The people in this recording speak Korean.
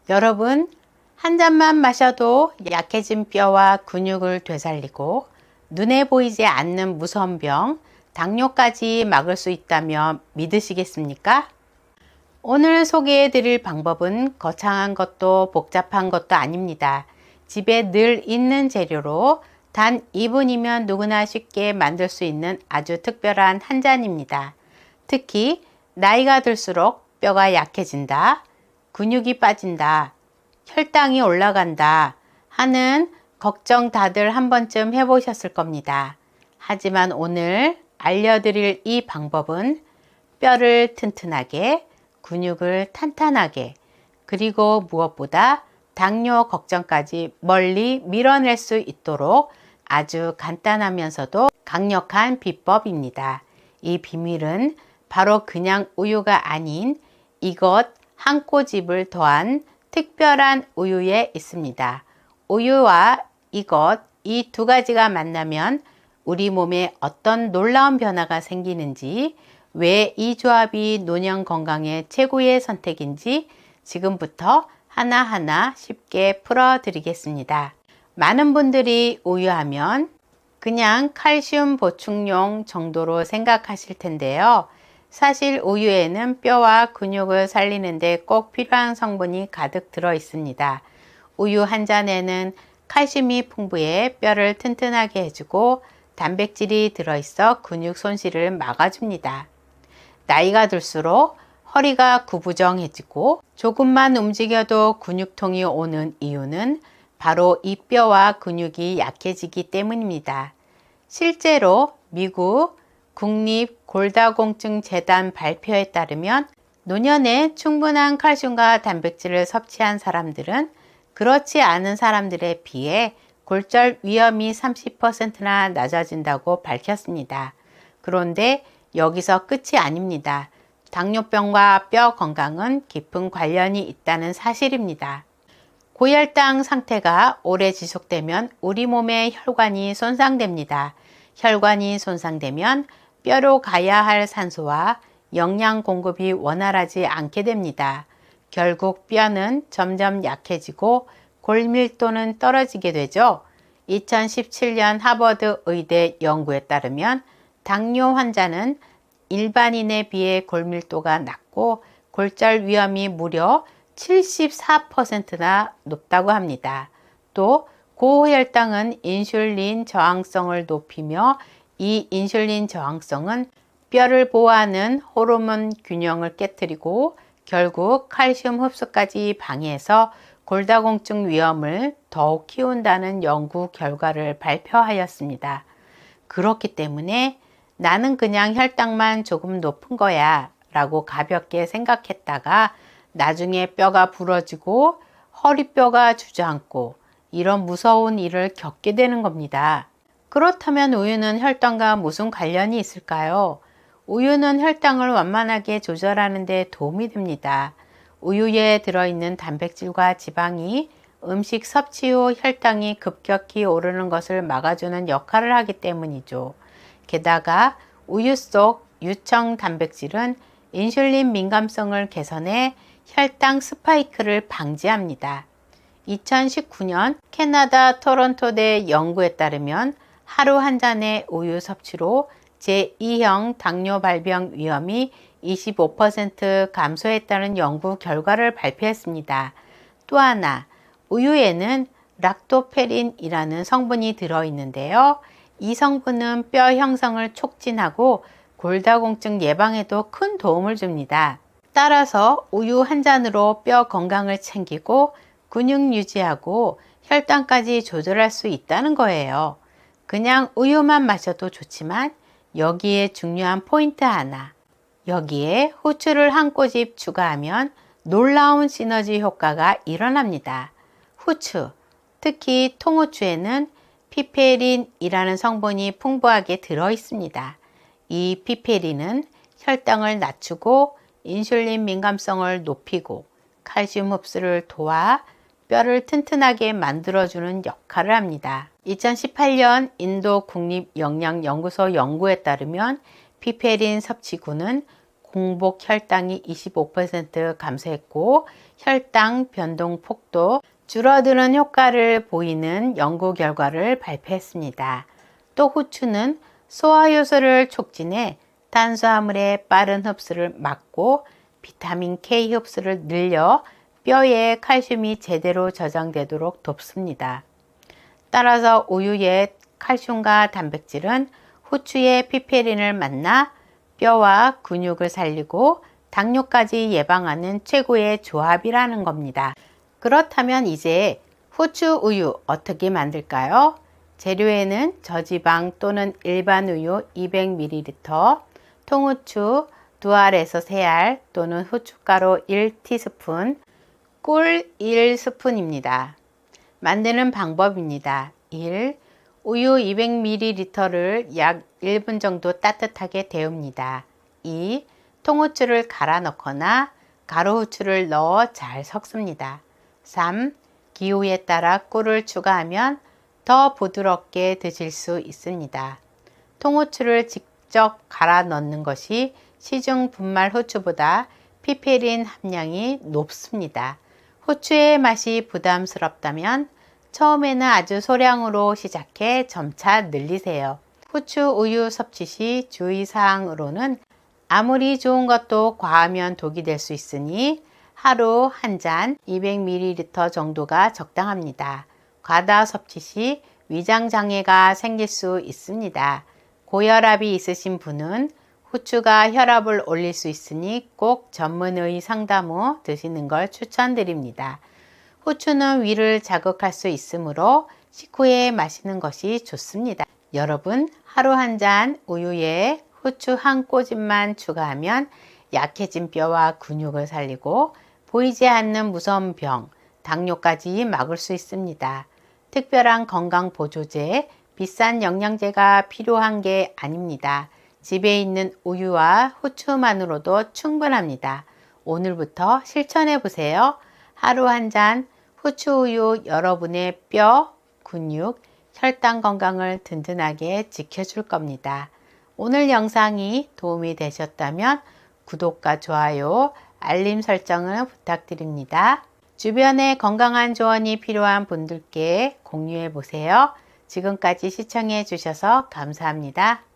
여러분, 한 잔만 마셔도 약해진 뼈와 근육을 되살리고 눈에 보이지 않는 무서운 병, 당뇨까지 막을 수 있다면 믿으시겠습니까? 오늘 소개해 드릴 방법은 거창한 것도 복잡한 것도 아닙니다. 집에 늘 있는 재료로 단 2분이면 누구나 쉽게 만들 수 있는 아주 특별한 한 잔입니다. 특히 나이가 들수록 뼈가 약해진다, 근육이 빠진다, 혈당이 올라간다 하는 걱정 다들 한 번쯤 해보셨을 겁니다. 하지만 오늘 알려드릴 이 방법은 뼈를 튼튼하게, 근육을 탄탄하게, 그리고 무엇보다 당뇨 걱정까지 멀리 밀어낼 수 있도록 아주 간단하면서도 강력한 비법입니다. 이 비밀은 바로 그냥 우유가 아닌 이것 한 꼬집을 더한 특별한 우유에 있습니다. 우유와 이것, 이 두 가지가 만나면 우리 몸에 어떤 놀라운 변화가 생기는지, 왜 이 조합이 노년 건강에 최고의 선택인지 지금부터 하나하나 쉽게 풀어드리겠습니다. 많은 분들이 우유하면 그냥 칼슘 보충용 정도로 생각하실 텐데요. 사실 우유에는 뼈와 근육을 살리는데 꼭 필요한 성분이 가득 들어 있습니다. 우유 한 잔에는 칼슘이 풍부해 뼈를 튼튼하게 해주고 단백질이 들어있어 근육 손실을 막아줍니다. 나이가 들수록 허리가 구부정해지고 조금만 움직여도 근육통이 오는 이유는 바로 이 뼈와 근육이 약해지기 때문입니다. 실제로 미국 국립골다공증재단 발표에 따르면 노년에 충분한 칼슘과 단백질을 섭취한 사람들은 그렇지 않은 사람들에 비해 골절 위험이 30%나 낮아진다고 밝혔습니다. 그런데 여기서 끝이 아닙니다. 당뇨병과 뼈 건강은 깊은 관련이 있다는 사실입니다. 고혈당 상태가 오래 지속되면 우리 몸의 혈관이 손상됩니다. 혈관이 손상되면 뼈로 가야 할 산소와 영양 공급이 원활하지 않게 됩니다. 결국 뼈는 점점 약해지고 골밀도는 떨어지게 되죠. 2017년 하버드 의대 연구에 따르면 당뇨 환자는 일반인에 비해 골밀도가 낮고 골절 위험이 무려 74%나 높다고 합니다. 또 고혈당은 인슐린 저항성을 높이며 이 인슐린 저항성은 뼈를 보호하는 호르몬 균형을 깨뜨리고 결국 칼슘 흡수까지 방해해서 골다공증 위험을 더욱 키운다는 연구 결과를 발표하였습니다. 그렇기 때문에 나는 그냥 혈당만 조금 높은 거야 라고 가볍게 생각했다가 나중에 뼈가 부러지고 허리뼈가 주저앉고 이런 무서운 일을 겪게 되는 겁니다. 그렇다면 우유는 혈당과 무슨 관련이 있을까요? 우유는 혈당을 완만하게 조절하는 데 도움이 됩니다. 우유에 들어있는 단백질과 지방이 음식 섭취 후 혈당이 급격히 오르는 것을 막아주는 역할을 하기 때문이죠. 게다가 우유 속 유청 단백질은 인슐린 민감성을 개선해 혈당 스파이크를 방지합니다. 2019년 캐나다 토론토대 연구에 따르면 하루 한 잔의 우유 섭취로 제2형 당뇨 발병 위험이 25% 감소했다는 연구 결과를 발표했습니다. 또 하나, 우유에는 락토페린이라는 성분이 들어있는데요. 이 성분은 뼈 형성을 촉진하고 골다공증 예방에도 큰 도움을 줍니다. 따라서 우유 한 잔으로 뼈 건강을 챙기고 근육 유지하고 혈당까지 조절할 수 있다는 거예요. 그냥 우유만 마셔도 좋지만 여기에 중요한 포인트 하나. 여기에 후추를 한 꼬집 추가하면 놀라운 시너지 효과가 일어납니다. 후추, 특히 통후추에는 피페린이라는 성분이 풍부하게 들어 있습니다. 이 피페린은 혈당을 낮추고 인슐린 민감성을 높이고 칼슘 흡수를 도와 뼈를 튼튼하게 만들어주는 역할을 합니다. 2018년 인도 국립영양연구소 연구에 따르면 피페린 섭취군은 공복 혈당이 25% 감소했고 혈당 변동폭도 줄어드는 효과를 보이는 연구 결과를 발표했습니다. 또 후추는 소화효소를 촉진해 탄수화물의 빠른 흡수를 막고 비타민 K 흡수를 늘려 뼈에 칼슘이 제대로 저장되도록 돕습니다. 따라서 우유의 칼슘과 단백질은 후추의 피페린을 만나 뼈와 근육을 살리고 당뇨까지 예방하는 최고의 조합이라는 겁니다. 그렇다면 이제 후추 우유 어떻게 만들까요? 재료에는 저지방 또는 일반 우유 200ml, 통후추 2알에서 3알 또는 후춧가루 1티스푼, 꿀 1스푼입니다. 만드는 방법입니다. 1. 우유 200ml를 약 1분 정도 따뜻하게 데웁니다. 2. 통후추를 갈아 넣거나 가루후추를 넣어 잘 섞습니다. 3. 기호에 따라 꿀을 추가하면 더 부드럽게 드실 수 있습니다. 통후추를 직접 갈아 넣는 것이 시중 분말 후추보다 피페린 함량이 높습니다. 후추의 맛이 부담스럽다면 처음에는 아주 소량으로 시작해 점차 늘리세요. 후추 우유 섭취 시 주의사항으로는 아무리 좋은 것도 과하면 독이 될 수 있으니 하루 한 잔 200ml 정도가 적당합니다. 과다 섭취 시 위장 장애가 생길 수 있습니다. 고혈압이 있으신 분은 후추가 혈압을 올릴 수 있으니 꼭 전문의 상담 후 드시는 걸 추천드립니다. 후추는 위를 자극할 수 있으므로 식후에 마시는 것이 좋습니다. 여러분, 하루 한 잔 우유에 후추 한 꼬집만 추가하면 약해진 뼈와 근육을 살리고 보이지 않는 무서운 병, 당뇨까지 막을 수 있습니다. 특별한 건강 보조제, 비싼 영양제가 필요한 게 아닙니다. 집에 있는 우유와 후추만으로도 충분합니다. 오늘부터 실천해 보세요. 하루 한 잔 후추 우유 여러분의 뼈, 근육, 혈당 건강을 든든하게 지켜줄 겁니다. 오늘 영상이 도움이 되셨다면 구독과 좋아요, 알림 설정을 부탁드립니다. 주변에 건강한 조언이 필요한 분들께 공유해 보세요. 지금까지 시청해 주셔서 감사합니다.